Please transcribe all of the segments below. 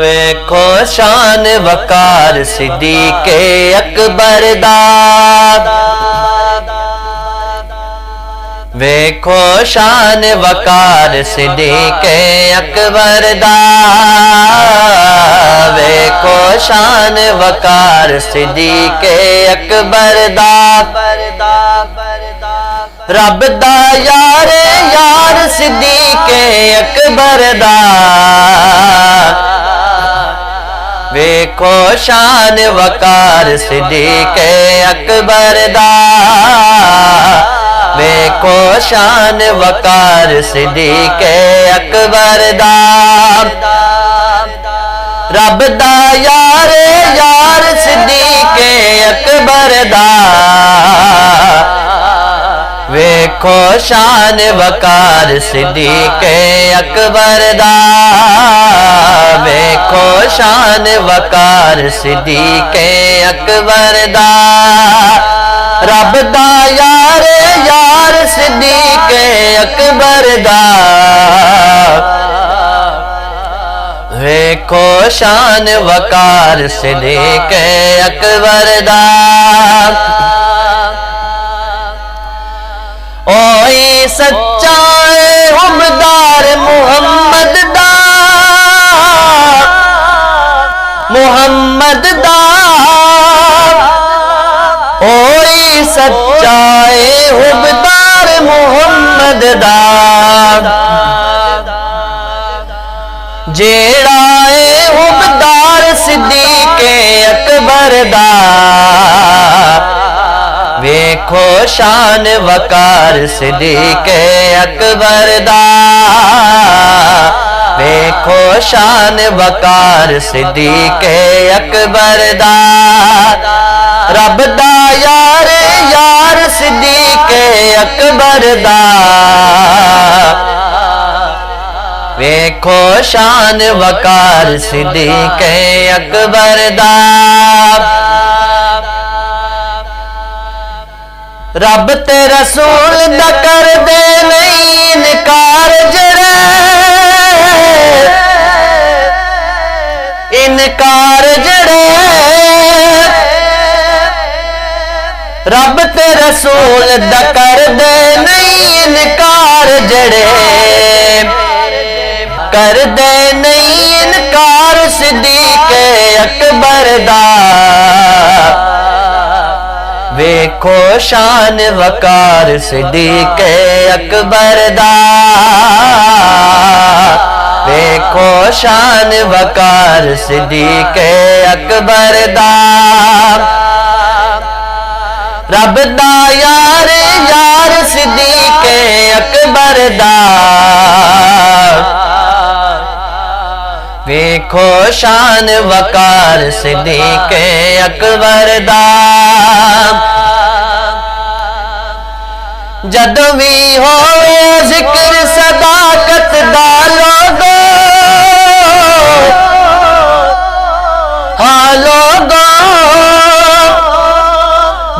वेखो शान वकार सिद्दीक़े अकबर दा, वेखो शान वकार सिद्दीक़े अकबर दा, वेखो शान वकार सिद्दीक़े अकबर दा। रब दा यार यार सिद्दीक़े अकबर दा, वेखो शान वकार सिद्दीक़े अकबर दा, वेखो शान वकार सिद्दीक़े अकबर दा। रब दा यार यार सिद्दीक़े अकबर दा, वेखो शान वकार सिद्दीक़े अकबर दा, वेखो शान वकार सिद्दीक़े अकबर दा। रब दा यार यार सिद्दीक़े अकबर दा, वेखो शान वकार सिद्दीक़े अकबर दा। ओई सच्चा हुमदार मुहम्मद दा, मुहम्मद दा, ओई सच्चा हुमदार मुहम्मद दा, जेड़ा हुमदार सिद्दीक़े अकबर दा, वेखो शान वकार सिद्दीक़े अकबर दा, वेखो शान वकार सिद्दीक़े अकबर दा। रब दा यार यार सिद्दीक़े अकबर दा, वेखो शान वकार सिद्दीक़े अकबर दा। रब ते रसूल दा कर दे नहीं इनकार जड़े, इनकार जड़े, रब ते रसूल दा कर दे नहीं इनकार जड़े, कर दे नहीं इनकार सिद्दीक़े अकबर दा, वेखो शान वकार सिद्दीक़े अकबर दा, वेखो शान वकार सिद्दीक़े अकबर दा। रब दा यार यार सिद्दीक़े अकबर दा, वेखो शान वकार सिद्दीक़े अकबर दा। जदों भी होवे जिक्र सदाकत दा लोगो, हाँ लोगो,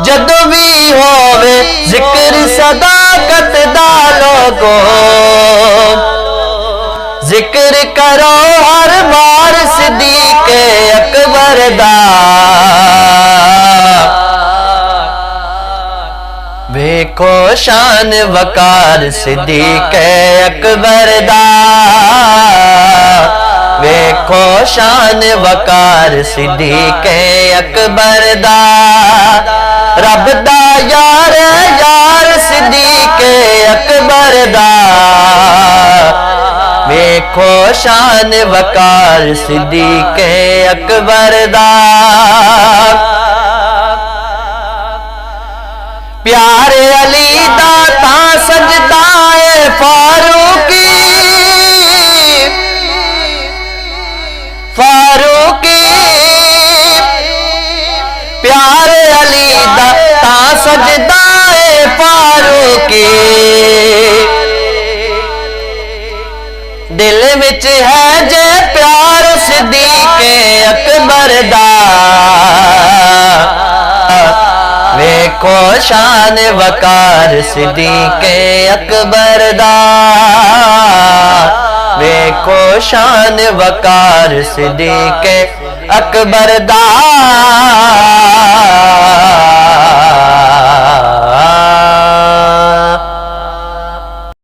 जदों भी होवे जिक्र सदाकत दा लोगो, जिक्र करो हर बार सिद्दीक़े अकबर दा, वेखो शान वकार सिद्दीक़े अकबर दा, वेखो शान वकार सिद्दीक़े अकबर दा। रब दा यार यार सिद्दीक़े अकबर दा, वेखो शान वकार सिद्दीक़े अकबर दा। प्यारे अली दा ता सजदा फारूकी, फारूकी, प्यारे अली दा ता सजदा फारूकी, दिल विच है जे प्यार सिद्दीक़े अकबर दा, वेखो शान वकार सिद्दीक़े अकबर दा, देखो शान वकार सिद्दीक़ अकबर दा